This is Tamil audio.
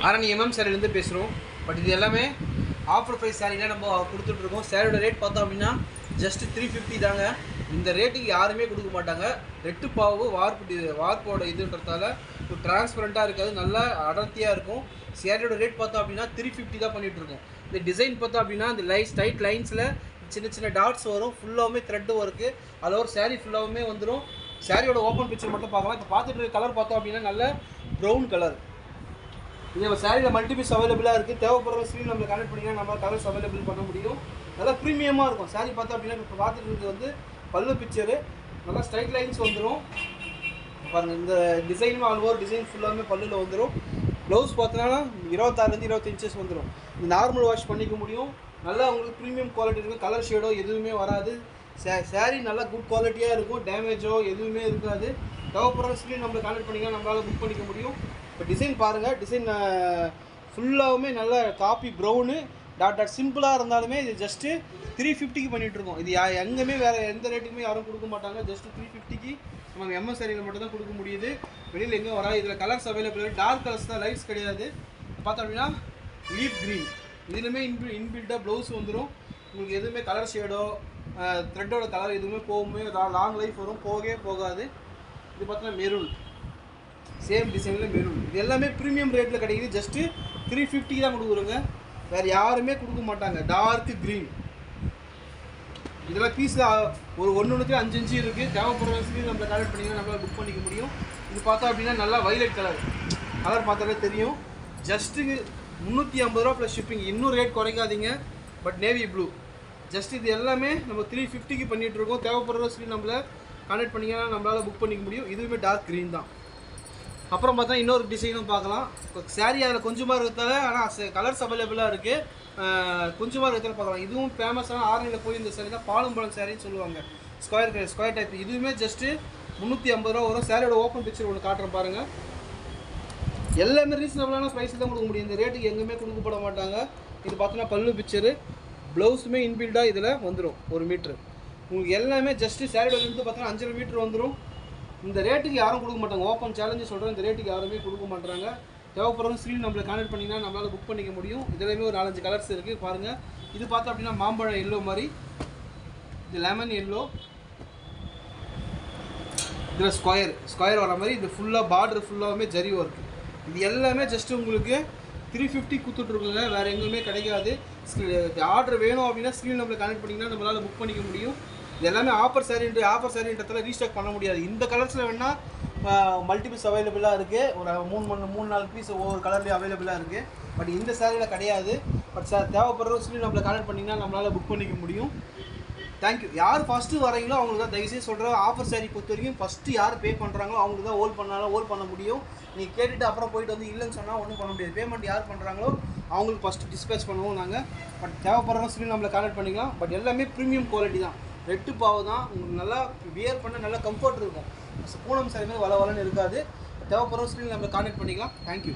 ஆரணி சாரிலேருந்து பேசுகிறோம். பட் இது எல்லாமே ஆஃபர் ப்ரைஸ் சாரியில் நம்ம கொடுத்துட்ருக்கோம். சாரியோட ரேட் பார்த்தோம் அப்படின்னா ஜஸ்ட் 350 தாங்க. இந்த ரேட்டுக்கு யாருமே கொடுக்க மாட்டாங்க. ரெட்டு பாவு வார்ப்போட இதுன்றதால ஒரு டிரான்ஸ்பரண்ட்டாக இருக்காது, நல்லா அடர்த்தியாக இருக்கும். சாரியோட ரேட் பார்த்தோம் அப்படின்னா 350 தான் பண்ணிகிட்ருக்கோம். இந்த டிசைன் பார்த்தோம் அப்படின்னா இந்த ஸ்ட்ரைட் லைன்ஸில் சின்ன சின்ன டாட்ஸ் வரும். ஃபுல்லாகவுமே த்ரெட்டு ஒர்க்கு. அதில் ஒரு சாரீ ஃபுல்லாகவுமே வந்துடும். சாரியோட ஓப்பன் பிக்சர் மட்டும் பார்க்கலாம். இப்போ பார்த்துட்டு இருக்க கலர் பார்த்தோம் அப்படின்னா நல்ல ப்ரௌன் கலர். இது நம்ம சாரியில் மல்டிபீஸ் அவைலபிளாக இருக்குது. தேவைப்படுற ஸ்க்ரீன் நம்ம கனெக்ட் பண்ணிங்கன்னா நம்ம கலர்ஸ் அவைலபிள் பண்ண முடியும். நல்லா ப்ரீமியமாக இருக்கும். சாரி பார்த்தோம் அப்படின்னா இப்போ பார்த்துட்டு இருக்கிறது வந்து பல்லு பிக்சரு. நல்லா ஸ்ட்ரைட் லைன்ஸ் வந்துடும் பாருங்கள். இந்த டிசைனும் ஆல் ஓவர் டிசைன் ஃபுல்லாகவே பல்லில் வந்துடும். ப்ளவுஸ் பார்த்தோன்னா 26 25 இன்ச்சஸ் வந்துடும். இது நார்மல் வாஷ் பண்ணிக்க முடியும். நல்லா உங்களுக்கு ப்ரீமியம் குவாலிட்டி இருக்கும். கலர் ஷேடோ எதுவுமே வராது. சாரீ நல்லா குட் குவாலிட்டியாக இருக்கும். டேமேஜோ எதுவுமே இருக்காது. தேவைப்படுற ஸ்க்ரீன் நம்மளை கான்டெக்ட் பண்ணிங்கன்னா நம்மளால் புக் பண்ணிக்க முடியும். இப்போ டிசைன் பாருங்கள். டிசைன் ஃபுல்லாகவுமே நல்ல காப்பி ப்ரௌனு டாட் சிம்பிளாக இருந்தாலுமே இது ஜஸ்ட்டு 350க்கு பண்ணிகிட்ருக்கோம். இது எங்கேயுமே வேறு எந்த ரேட்டுக்குமே யாரும் கொடுக்க மாட்டாங்க. ஜஸ்ட்டு 350க்கு நம்ம சாரியில் மட்டும் தான் கொடுக்க முடியுது. வெளியில் எங்கேயும் வராது. இதில் கலர்ஸ் அவைலபிள். டார்க் கலர்ஸ் தான், லைட்ஸ் கிடையாது. பார்த்தோம் அப்படின்னா லீஃப் க்ரீன். இதுலையுமே இன்பில்ட்டாக ப்ளவுஸ் வந்துடும். உங்களுக்கு எதுவுமே கலர் ஷேடோ த்ரெட்டோட கலர் எதுவுமே போகுமே லாங் லைஃப் வரும், போகவே போகாது. இது பார்த்தோன்னா மெரூன், சேம் டிசைனில் மெரூன். இது எல்லாமே ப்ரீமியம் ரேட்டில் கிடைக்குது. ஜஸ்ட்டு 350 தான் கொடுக்குறோங்க. வேறு யாருமே கொடுக்க மாட்டாங்க. Dark green. இதெல்லாம் பீஸில் ஒரு 1 5 இன்ச்சு இருக்குது. தேவைப்படுற ஸ்க்ரீன் நம்ம கலெக்ட் பண்ணிங்கன்னா நம்மளால் புக் பண்ணிக்க முடியும். இது பார்த்தோம் அப்படின்னா நல்லா வைலட் கலர் பார்த்தாலே தெரியும். ஜஸ்ட்டு 350 ரூபா ப்ளஸ் ஷிப்பிங். இன்னும் ரேட் குறைக்காதீங்க. பட் நேவி ப்ளூ ஜஸ்ட் இது எல்லாமே நம்ம 350க்கு பண்ணிகிட்ருக்கோம். தேவைப்படுற ஸ்க்ரீன் நம்மளை கான்டெக்ட் பண்ணிங்கன்னா நம்மளால் புக் பண்ணிக்க முடியும். இதுவுமே டார்க் க்ரீன் தான். அப்புறம் பார்த்தா இன்னொரு டிசைனும் பார்க்கலாம். இப்போ சாரீ அதில் கொஞ்சமாக இருக்கிறதால ஆனால் கலர்ஸ் அவைலபிளாக இருக்குது. கொஞ்சமாக இருக்கிறதால பார்க்கலாம். இதுவும் ஃபேமஸான ஆரணியில் போய் இந்த சாரீ தான் பாலும்பழம் சாரின்னு சொல்லுவாங்க. Square type. இதுவுமே ஜஸ்ட்டு 350 ரூபா வரும். சாரியோட ஓப்பன் பிக்சர் ஒன்று காட்டுறேன் பாருங்கள். எல்லாமே ரீசனபிளான ப்ரைஸில் தான் கொடுக்க முடியும். இந்த ரேட்டுக்கு எங்கேயுமே கொடுக்கப்பட மாட்டாங்க. இது பார்த்தோன்னா பல்லு பிக்சரு, ப்ளவுஸுமே இன்பில்டாக இதில் வந்துடும் 1 மீட்ரு. உங்களுக்கு எல்லாமே ஜஸ்ட்டு சாரியோட இருந்து பார்த்தோன்னா 5.5 மீட்ரு வந்துடும். இந்த ரேட்டுக்கு யாரும் கொடுக்க மாட்டாங்க. ஓப்பன் சேலஞ்சு சொல்கிறேன், இந்த ரேட்டுக்கு யாருமே கொடுக்க மாட்டாங்க. தேவைப்படுற ஸ்க்ரீன் நம்மளை கான்டெக்ட் பண்ணிங்கன்னா நம்மளால் புக் பண்ணிக்க முடியும். இதுலேயுமே ஒரு 4-5 கலர்ஸ் இருக்குது பாருங்கள். இது பார்த்தோம் அப்படின்னா மாம்பழம் எல்லோ மாதிரி, இது லெமன் எல்லோ, இதில் ஸ்கொயர் வர மாதிரி. இது ஃபுல்லாக பார்டர் ஃபுல்லாகவுமே ஜரி ஒர்க். இது எல்லாமே ஜஸ்ட்டு உங்களுக்கு 350 கொடுத்துட்ருக்குங்க. வேறு எங்கேயுமே கிடைக்காது. ஆர்டர் வேணும் அப்படின்னா ஸ்க்ரீன் நம்மளை கனெக்ட் பண்ணிங்கன்னா நம்மளால் புக் பண்ணிக்க முடியும். இது எல்லாமே ஆஃபர் சாரின்றதால ரீஸ்டாக் பண்ண முடியாது. இந்த கலர்ஸில் வேணால் மல்டிபீஸ் அவைலபிளாக இருக்குது. ஒரு 3-4 பீஸ் ஒவ்வொரு கலர்லேயும் அவைலபிளாக இருக்குது. பட் இந்த சாரியில் கிடையாது. பட் தேவைப்படுற ஸ்க்ரீன் நம்மளை கனெக்ட் பண்ணிங்கன்னா நம்மளால் புக் பண்ணிக்க முடியும். தேங்க்யூ. யார் ஃபஸ்ட்டு வரீங்களோ அவங்களுக்கு தான் தயவுசெய்து சொல்கிறேன். ஆஃபர் சாரி பொறுத்த வரைக்கும் ஃபஸ்ட்டு யார் பே பண்ணுறாங்களோ அவங்களுக்கு தான் ஹோல்ட் பண்ண முடியும். நீங்கள் கேட்டுட்டு அப்புறம் போயிட்டு வந்து இல்லைன்னு சொன்னால் ஒன்றும் பண்ண முடியாது. பேமெண்ட் யார் பண்ணுறாங்களோ அவங்களுக்கு ஃபஸ்ட்டு டிஸ்பேச் பண்ணுவோம் நாங்கள். பட் தேவைப்படுற ஸ்க்ரீன் நம்மளை கனெக்ட் பண்ணிக்கலாம். பட் எல்லாமே ப்ரீமியம் குவாலிட்டி தான். ரெட்டு பாவு தான். உங்களுக்கு நல்லா வியர் பண்ண நல்லா கம்ஃபர்ட் இருக்கும். பூனம் சாரி மாதிரி வளன்னு இருக்காது. தேவைப்படுற ஸ்க்ரீன் நம்மளை கான்டெக்ட் பண்ணிக்கலாம். தேங்க்யூ.